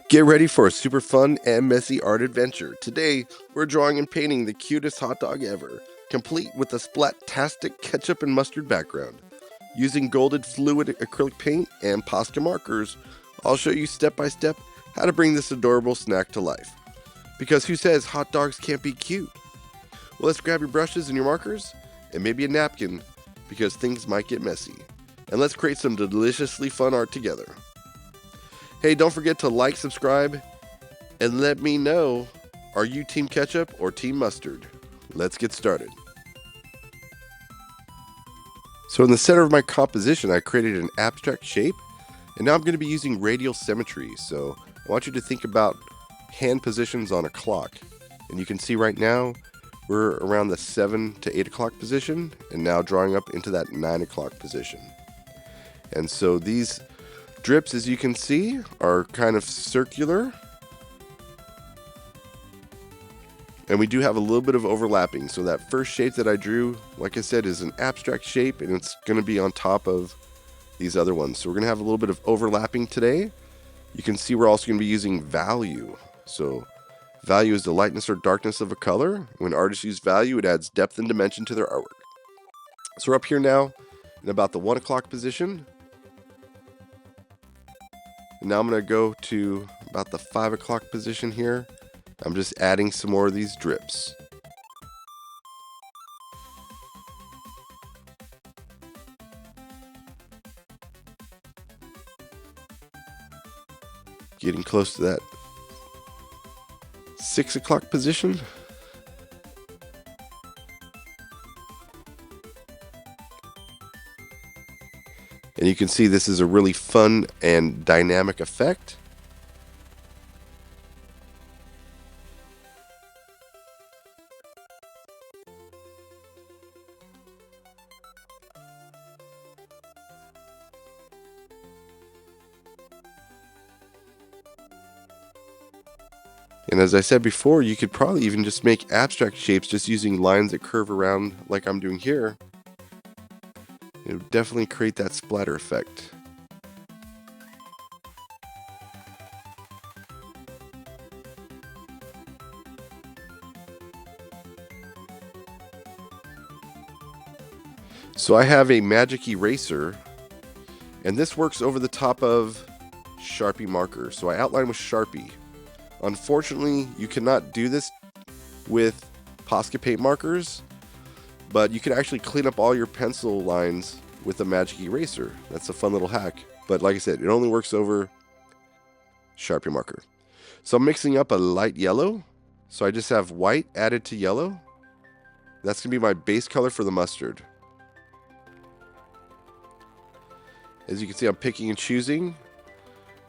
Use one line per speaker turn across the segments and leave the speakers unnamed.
Get ready for a super fun and messy art adventure. Today, we're drawing and painting the cutest hot dog ever, complete with a splat-tastic ketchup and mustard background. Using golded fluid acrylic paint and Posca markers, I'll show you step by step how to bring this adorable snack to life. Because who says hot dogs can't be cute? Well, let's grab your brushes and your markers, and maybe a napkin, because things might get messy. And let's create some deliciously fun art together. Hey, don't forget to like, subscribe, and let me know, are you Team Ketchup or Team Mustard? Let's get started. So in the center of my composition, I created an abstract shape, and now I'm going to be using radial symmetry. So I want you to think about hand positions on a clock. And you can see right now, we're around the 7 to 8 o'clock position, and now drawing up into that 9 o'clock position. And so these drips, as you can see, are kind of circular. And we do have a little bit of overlapping. So that first shape that I drew, like I said, is an abstract shape, and it's going to be on top of these other ones. So we're going to have a little bit of overlapping today. You can see we're also going to be using value. So value is the lightness or darkness of a color. When artists use value, it adds depth and dimension to their artwork. So we're up here now in about the 1 o'clock position. And now I'm going to go to about the 5 o'clock position here. I'm just adding some more of these drips. Getting close to that 6 o'clock position. And you can see this is a really fun and dynamic effect. And as I said before, you could probably even just make abstract shapes just using lines that curve around like I'm doing here. It would definitely create that splatter effect. So I have a magic eraser, and this works over the top of Sharpie marker. So I outline with Sharpie. Unfortunately, you cannot do this with Posca paint markers, but you can actually clean up all your pencil lines with a magic eraser. That's a fun little hack. But like I said, it only works over Sharpie marker. So I'm mixing up a light yellow. So I just have white added to yellow. That's going to be my base color for the mustard. As you can see, I'm picking and choosing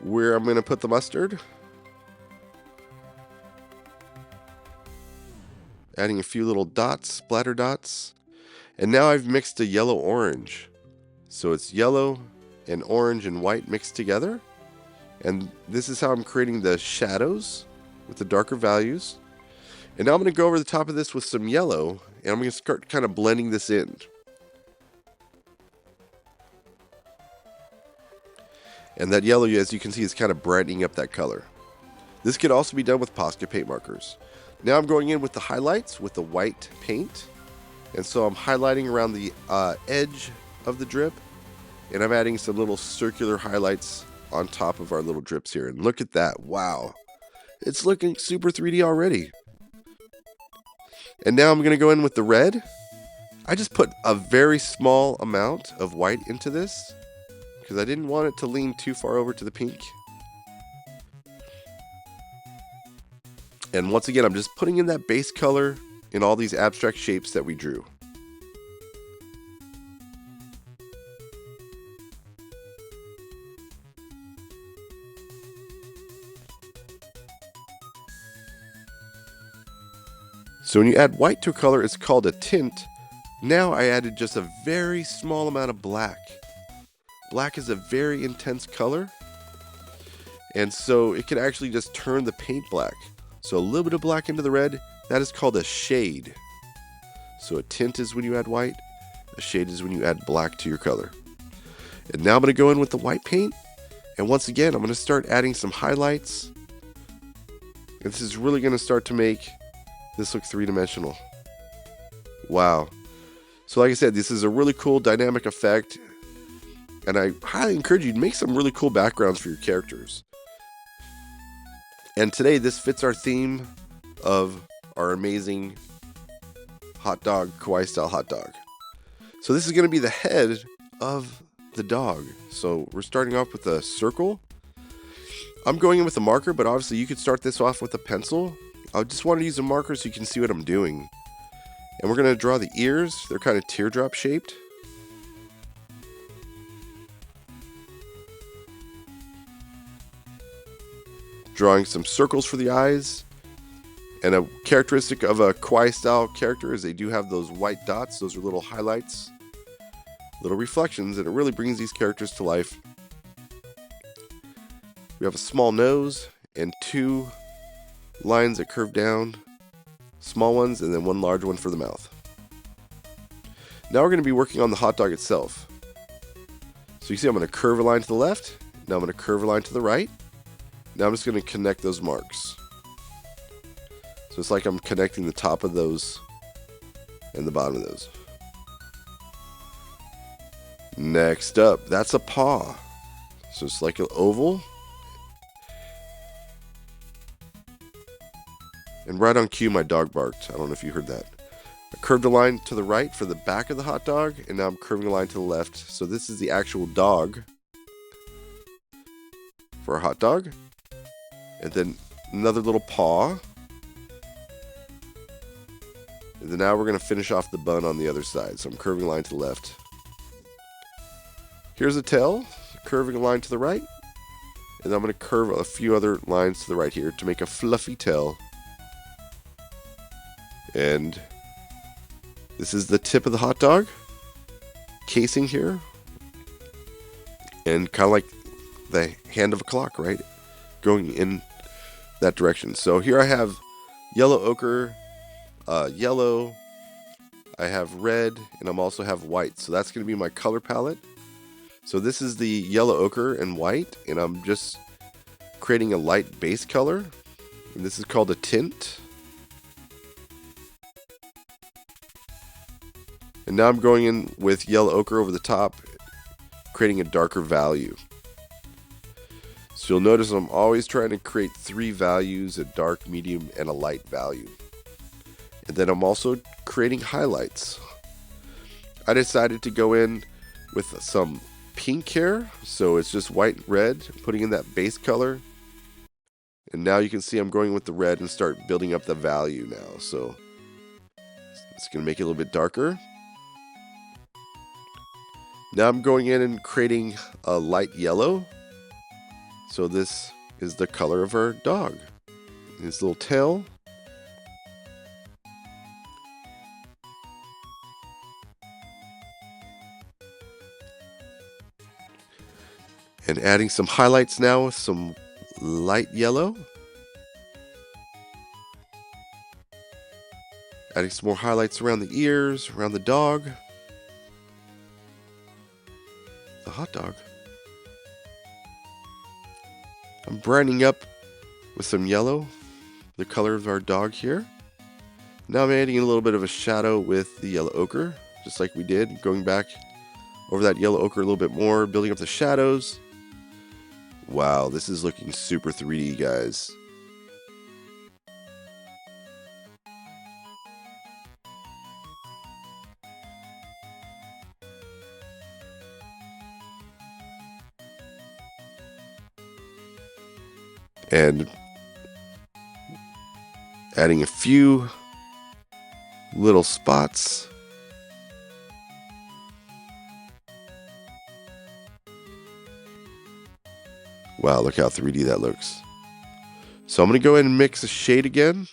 where I'm going to put the mustard. Adding a few little dots, splatter dots. And now I've mixed a yellow-orange. So it's yellow and orange and white mixed together. And this is how I'm creating the shadows with the darker values. And now I'm going to go over the top of this with some yellow, and I'm going to start kind of blending this in. And that yellow, as you can see, is kind of brightening up that color. This could also be done with Posca paint markers. Now I'm going in with the highlights with the white paint. And so I'm highlighting around the edge of the drip. And I'm adding some little circular highlights on top of our little drips here. And look at that. Wow. It's looking super 3D already. And now I'm going to go in with the red. I just put a very small amount of white into this because I didn't want it to lean too far over to the pink. And once again, I'm just putting in that base color in all these abstract shapes that we drew. So when you add white to a color, it's called a tint. Now I added just a very small amount of black. Black is a very intense color, and so it can actually just turn the paint black. So a little bit of black into the red, that is called a shade. So a tint is when you add white, a shade is when you add black to your color. And now I'm going to go in with the white paint, and once again I'm going to start adding some highlights And this is really going to start to make this look three-dimensional. Wow. So like I said, this is a really cool dynamic effect, and I highly encourage you to make some really cool backgrounds for your characters. And today this fits our theme of our amazing hot dog, kawaii style hot dog. So this is going to be the head of the dog. So we're starting off with a circle. I'm going in with a marker, but obviously you could start this off with a pencil. I just want to use a marker so you can see what I'm doing. And we're going to draw the ears. They're kind of teardrop shaped. Drawing some circles for the eyes. And a characteristic of a kawaii style character is they do have those white dots. Those are little highlights, little reflections, and it really brings these characters to life. We have a small nose and two lines that curve down, small ones, and then one large one for the mouth. Now we're going to be working on the hot dog itself. So you see I'm going to curve a line to the left. Now I'm going to curve a line to the right. Now I'm just going to connect those marks. So it's like I'm connecting the top of those and the bottom of those. Next up, that's a paw. So it's like an oval. And right on cue, my dog barked. I don't know if you heard that. I curved a line to the right for the back of the hot dog, and now I'm curving a line to the left. So this is the actual dog for a hot dog. And then another little paw. And then now we're going to finish off the bun on the other side. So I'm curving a line to the left. Here's a tail, curving a line to the right. And I'm going to curve a few other lines to the right here to make a fluffy tail. And this is the tip of the hot dog. Casing here. And kind of like the hand of a clock, right? Going in that direction. So here I have yellow ochre, yellow, I have red, and I'm also have white. So that's going to be my color palette. So this is the yellow ochre and white, and I'm just creating a light base color. And this is called a tint. And now I'm going in with yellow ochre over the top, creating a darker value. So you'll notice I'm always trying to create three values, a dark, medium, and a light value. And then I'm also creating highlights. I decided to go in with some pink here, so it's just white and red, putting in that base color. And now you can see I'm going with the red and start building up the value now. So it's going to make it a little bit darker. Now I'm going in and creating a light yellow. So this is the color of our dog. His little tail. And adding some highlights now with some light yellow. Adding some more highlights around the ears, around the dog. The hot dog. I'm brightening up with some yellow, the color of our dog here. Now I'm adding a little bit of a shadow with the yellow ochre, just like we did, going back over that yellow ochre a little bit more, building up the shadows. Wow, this is looking super 3D, guys. And adding a few little spots. Wow, look how 3D that looks. So I'm going to go ahead and mix a shade again.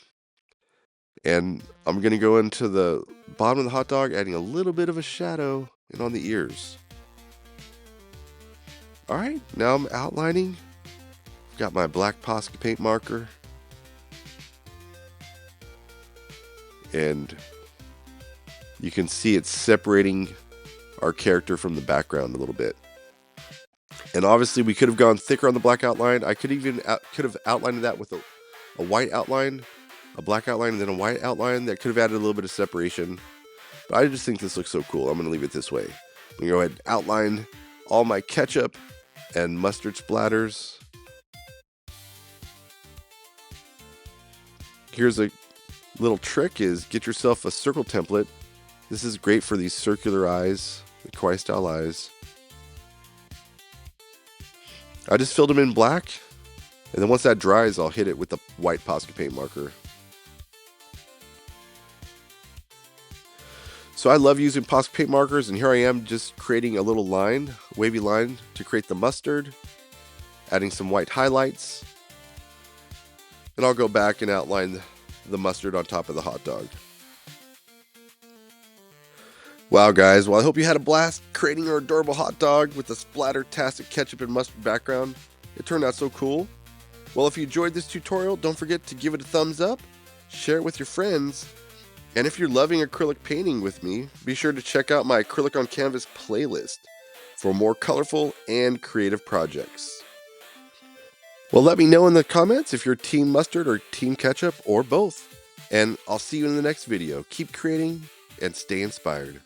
And I'm going to go into the bottom of the hot dog, adding a little bit of a shadow and on the ears. Alright, now I'm outlining. Got my black Posca paint marker. And you can see it's separating our character from the background a little bit. And obviously we could have gone thicker on the black outline. I could have outlined that with a white outline, a black outline, and then a white outline that could have added a little bit of separation. But I just think this looks so cool. I'm going to leave it this way. I'm going to go ahead and outline all my ketchup and mustard splatters. Here's a little trick is get yourself a circle template. This is great for these circular eyes, the kawaii style eyes. I just filled them in black, and then once that dries, I'll hit it with the white Posca paint marker. So I love using Posca paint markers, and here I am just creating a little line, wavy line, to create the mustard, adding some white highlights, and I'll go back and outline the mustard on top of the hot dog. Wow guys, well I hope you had a blast creating your adorable hot dog with a splatter-tastic ketchup and mustard background. It turned out so cool. Well, if you enjoyed this tutorial, don't forget to give it a thumbs up, share it with your friends, and if you're loving acrylic painting with me, be sure to check out my Acrylic on Canvas playlist for more colorful and creative projects. Well, let me know in the comments if you're Team Mustard or Team Ketchup or both. And I'll see you in the next video. Keep creating and stay inspired.